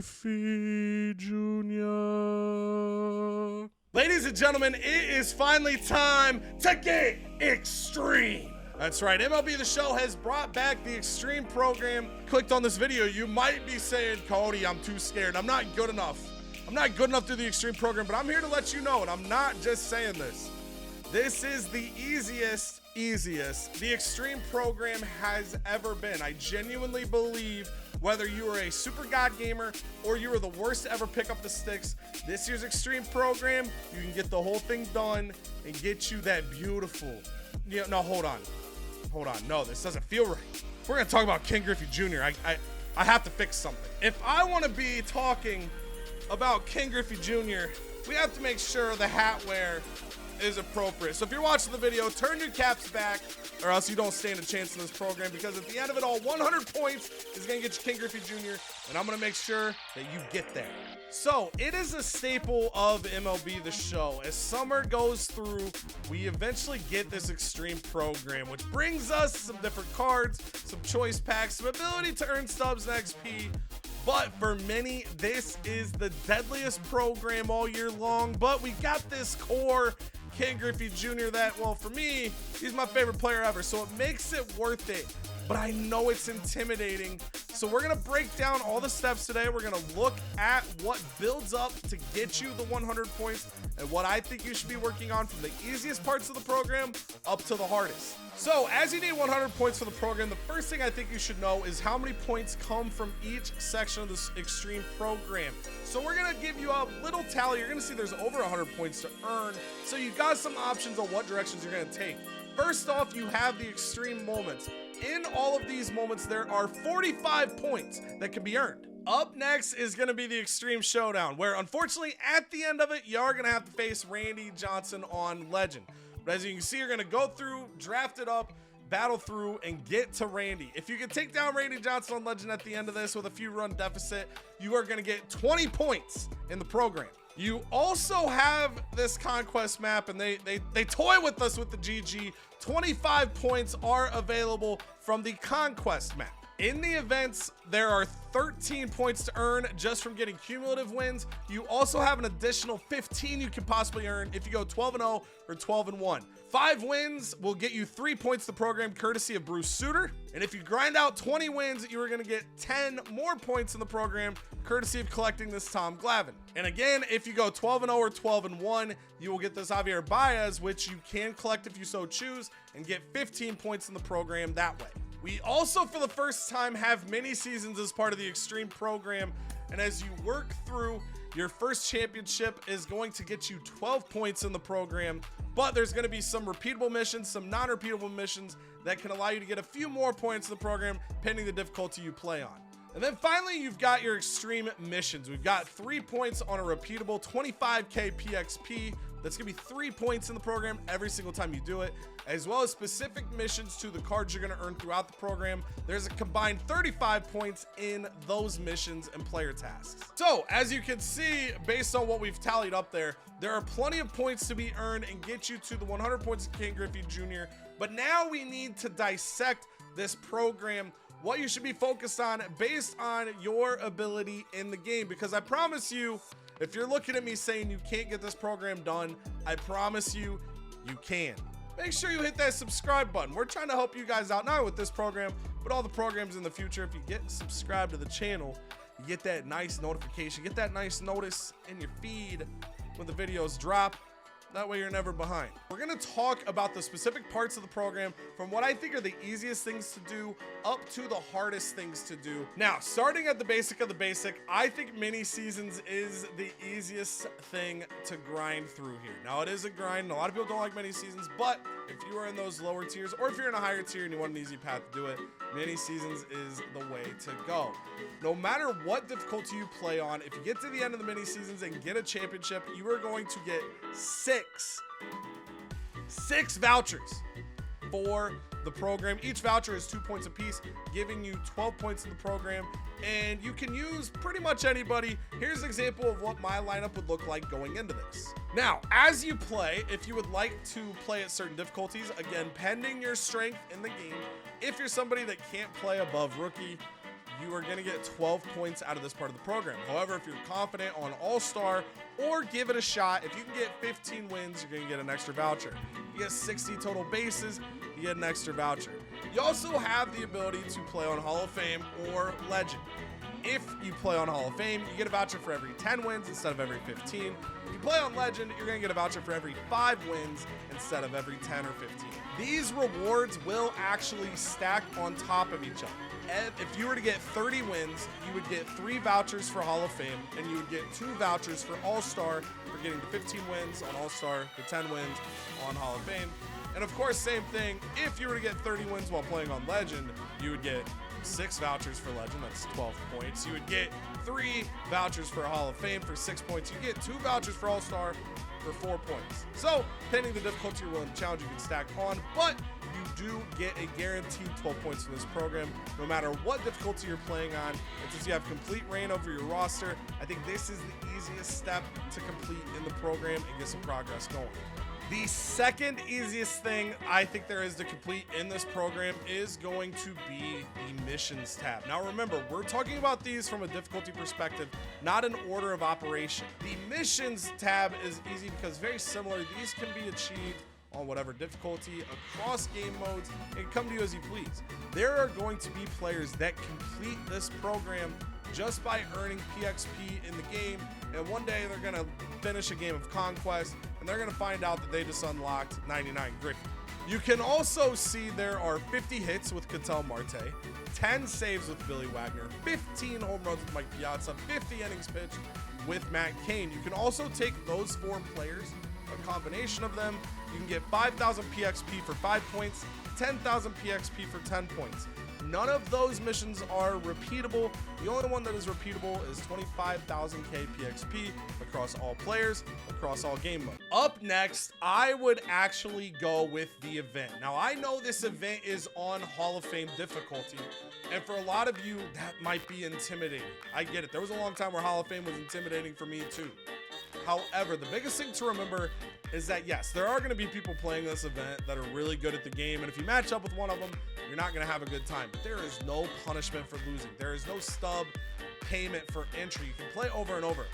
Griffey Jr. Ladies and gentlemen, it is finally time to get extreme. That's right, MLB The Show has brought back the Extreme program. Clicked on this video, you might be saying, Cody, I'm too scared. I'm not good enough. I'm not good enough to do the Extreme program, but I'm here to let you know, and I'm not just saying this. This is the easiest the Extreme program has ever been. I genuinely believe whether you are a super god gamer or you are the worst to ever pick up the sticks, this year's Extreme program, you can get the whole thing done and get you that beautiful. Yeah, no, hold on. No, this doesn't feel right. We're gonna talk about Ken Griffey Jr. I have to fix something. If I want to be talking about Ken Griffey Jr., we have to make sure the hat wear is appropriate. So if you're watching the video, turn your caps back or else you don't stand a chance in this program, because at the end of it all, 100 points is going to get you Ken Griffey Jr., and I'm going to make sure that you get there. So it is a staple of MLB The Show. As summer goes through, we eventually get this Extreme program, which brings us some different cards, some choice packs, some ability to earn stubs and XP. But for many, this is the deadliest program all year long. But we got this core Ken Griffey Jr. that, well, for me, he's my favorite player ever. So it makes it worth it. But I know it's intimidating. So we're going to break down all the steps today. We're going to look at what builds up to get you the 100 points and what I think you should be working on from the easiest parts of the program up to the hardest. So as you need 100 points for the program, the first thing I think you should know is how many points come from each section of this Extreme program. So we're going to give you a little tally. You're going to see there's over 100 points to earn. So you got some options on what directions you're going to take. First off, you have the Extreme moments. In all of these moments, there are 45 points that can be earned. Up next is going to be the Extreme Showdown, where unfortunately at the end of it, you are going to have to face Randy Johnson on Legend. But as you can see, you're going to go through, draft it up, battle through, and get to Randy. If you can take down Randy Johnson on Legend at the end of this with a few run deficit, you are going to get 20 points in the program. You also have this conquest map, and they toy with us with the GG. 25 points are available from the conquest map. In the events, there are 13 points to earn just from getting cumulative wins. You also have an additional 15 you can possibly earn if you go 12-0 or 12-1. 5 wins will get you 3 points to the program, courtesy of Bruce Sutter. And if you grind out 20 wins, you are going to get 10 more points in the program, courtesy of collecting this Tom Glavine. And again, if you go 12-0 or 12-1, you will get this Javier Baez, which you can collect if you so choose, and get 15 points in the program that way. We also, for the first time, have mini seasons as part of the Extreme program. And as you work through, your first championship is going to get you 12 points in the program, but there's going to be some repeatable missions, some non-repeatable missions that can allow you to get a few more points in the program, pending the difficulty you play on. And then finally, you've got your Extreme missions. We've got 3 points on a repeatable 25k PXP. That's going to be 3 points in the program every single time you do it, as well as specific missions to the cards you're going to earn throughout the program. There's a combined 35 points in those missions and player tasks. So as you can see, based on what we've tallied up there are plenty of points to be earned and get you to the 100 points of Ken Griffey Jr. But now we need to dissect this program, what you should be focused on based on your ability in the game, because I promise you, if you're looking at me saying you can't get this program done, I promise you, you can. Make sure you hit that subscribe button. We're trying to help you guys out, not only with this program, but all the programs in the future. If you get subscribed to the channel, you get that nice notification, get that nice notice in your feed when the videos drop. That way you're never behind. We're gonna talk about the specific parts of the program from what I think are the easiest things to do up to the hardest things to do. Now, starting at the basic of the basic, I think mini seasons is the easiest thing to grind through here. Now, it is a grind, and a lot of people don't like mini seasons, but if you are in those lower tiers, or if you're in a higher tier and you want an easy path to do it, mini seasons is the way to go. No matter what difficulty you play on, if you get to the end of the mini seasons and get a championship, you are going to get six vouchers for the program. Each voucher is 2 points apiece, giving you 12 points in the program, and you can use pretty much anybody. Here's an example of what my lineup would look like going into this. Now, as you play, if you would like to play at certain difficulties, again, pending your strength in the game, if you're somebody that can't play above rookie, you are going to get 12 points out of this part of the program. However, if you're confident on All-Star or give it a shot, if you can get 15 wins, you're going to get an extra voucher. You get 60 total bases, you get an extra voucher. You also have the ability to play on Hall of Fame or Legend. If you play on Hall of Fame, you get a voucher for every 10 wins instead of every 15. If you play on Legend, you're going to get a voucher for every 5 wins instead of every 10 or 15. These rewards will actually stack on top of each other. And if you were to get 30 wins, you would get 3 vouchers for Hall of Fame, and you would get 2 vouchers for All-Star for getting the 15 wins on All-Star, the 10 wins on Hall of Fame. And of course, same thing, if you were to get 30 wins while playing on Legend, you would get 6 vouchers for Legend, that's 12 points. You would get 3 vouchers for Hall of Fame for 6 points. You get 2 vouchers for All-Star for 4 points. So, depending the difficulty you're willing to challenge, you can stack on, but you do get a guaranteed 12 points from this program, no matter what difficulty you're playing on. And since you have complete reign over your roster, I think this is the easiest step to complete in the program and get some progress going. The second easiest thing I think there is to complete in this program is going to be the missions tab. Now remember, we're talking about these from a difficulty perspective, not an order of operation. The missions tab is easy because very similar, these can be achieved on whatever difficulty across game modes and come to you as you please. There are going to be players that complete this program just by earning PXP in the game, and one day they're gonna finish a game of Conquest and they're gonna find out that they just unlocked 99 Griffin. You can also see there are 50 hits with Ketel Marte, 10 saves with Billy Wagner, 15 home runs with Mike Piazza, 50 innings pitched with Matt Cain. You can also take those 4 players, a combination of them, you can get 5,000 PXP for 5 points, 10,000 PXP for 10 points. None of those missions are repeatable. The only one that is repeatable is 25,000k PXP across all players, across all game modes. Up next, I would actually go with the event. Now, I know this event is on Hall of Fame difficulty, and for a lot of you, that might be intimidating. I get it. There was a long time where Hall of Fame was intimidating for me too. However, the biggest thing to remember is that yes, there are going to be people playing this event that are really good at the game, and if you match up with one of them, you're not going to have a good time. But there is no punishment for losing. There is no stub payment for entry. You can play over and over.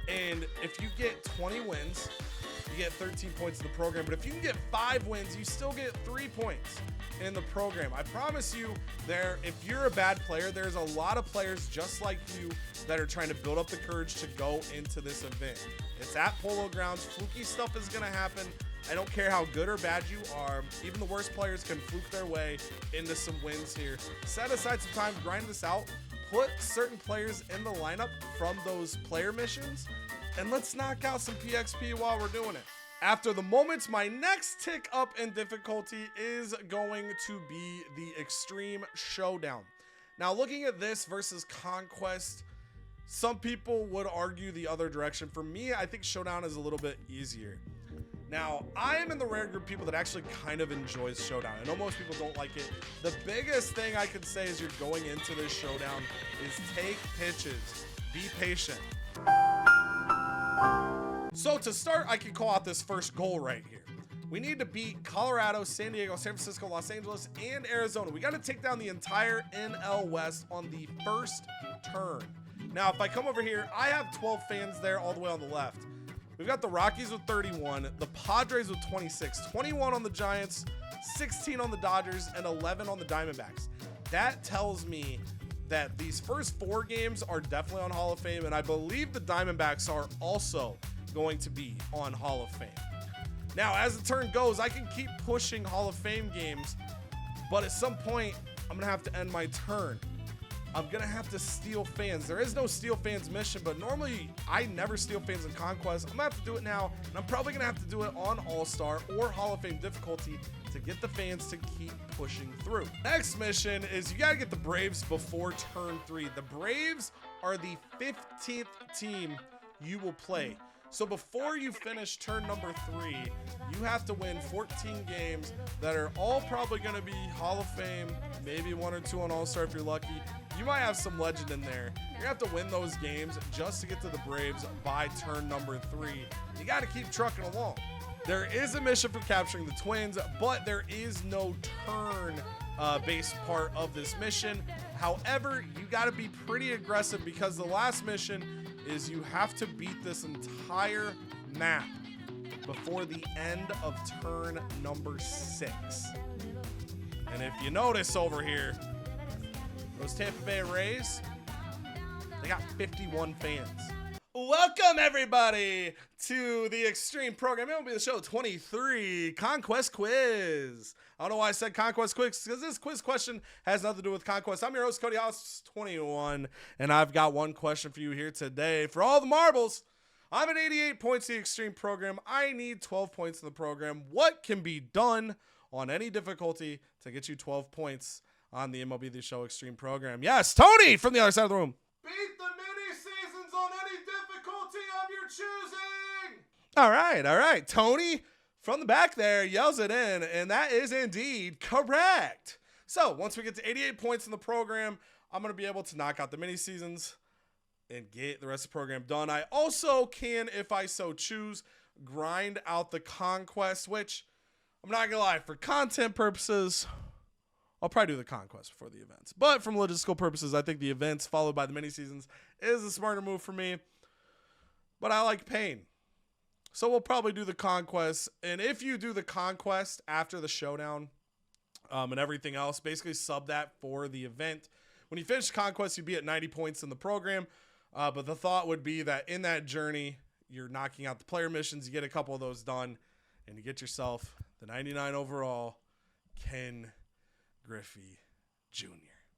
And if you get 20 wins, you get 13 points in the program. But if you can get 5 wins, you still get 3 points in the program. I promise you, if you're a bad player, there's a lot of players just like you that are trying to build up the courage to go into this event. It's at Polo Grounds. Fluky stuff is going to happen. I don't care how good or bad you are. Even the worst players can fluke their way into some wins here. Set aside some time, grind this out, put certain players in the lineup from those player missions, and let's knock out some PXP while we're doing it. After the moments, my next tick up in difficulty is going to be the Extreme Showdown. Now, looking at this versus Conquest, some people would argue the other direction. For me, I think Showdown is a little bit easier. Now, I am in the rare group of people that actually kind of enjoys Showdown. I know most people don't like it. The biggest thing I can say as you're going into this Showdown is take pitches. Be patient. So to start, I can call out this first goal right here. We need to beat Colorado, San Diego, San Francisco, Los Angeles, and Arizona. We got to take down the entire NL West on the first turn. Now, if I come over here, I have 12 fans there all the way on the left. We've got the Rockies with 31, the Padres with 26, 21 on the Giants, 16 on the Dodgers, and 11 on the Diamondbacks. That tells me that these first 4 games are definitely on Hall of Fame, and I believe the Diamondbacks are also going to be on Hall of Fame. Now, as the turn goes, I can keep pushing Hall of Fame games, but at some point, I'm going to have to end my turn. I'm going to have to steal fans. There is no steal fans mission, but normally I never steal fans in Conquest. I'm going to have to do it now, and I'm probably going to have to do it on All-Star or Hall of Fame difficulty to get the fans to keep pushing through. Next mission is you got to get the Braves before turn 3. The Braves are the 15th team you will play. So before you finish turn number 3, you have to win 14 games that are all probably going to be Hall of Fame, maybe 1 or 2 on All-Star if you're lucky. You might have some legend in there. You're going to have to win those games just to get to the Braves by turn number 3. You got to keep trucking along. There is a mission for capturing the Twins, but there is no turn based part of this mission. However, you got to be pretty aggressive because the last mission is you have to beat this entire map before the end of turn number 6. And if you notice over here, those Tampa Bay Rays, they got 51 fans. Welcome, everybody, to the Extreme Program. MLB The Show 23 Conquest Quiz. I don't know why I said Conquest Quiz, because this quiz question has nothing to do with Conquest. I'm your host, Cody House 21, and I've got one question for you here today. For all the marbles, I'm at 88 points in the Extreme Program. I need 12 points in the program. What can be done on any difficulty to get you 12 points on the MLB The Show Extreme Program? Yes, Tony from the other side of the room. Beat the mini-seasons on any difficulty of your choosing. All right. Tony from the back there yells it in, and that is indeed correct. So once we get to 88 points in the program, I'm going to be able to knock out the mini-seasons and get the rest of the program done. I also can, if I so choose, grind out the conquest, which I'm not going to lie, for content purposes, I'll probably do the conquest before the events. But from logistical purposes, I think the events followed by the mini-seasons is a smarter move for me. But I like pain. So we'll probably do the conquest. And if you do the conquest after the showdown and everything else, basically sub that for the event. When you finish conquest, you'd be at 90 points in the program. But the thought would be that in that journey, you're knocking out the player missions. You get a couple of those done. And you get yourself the 99 overall Ken Griffey Jr.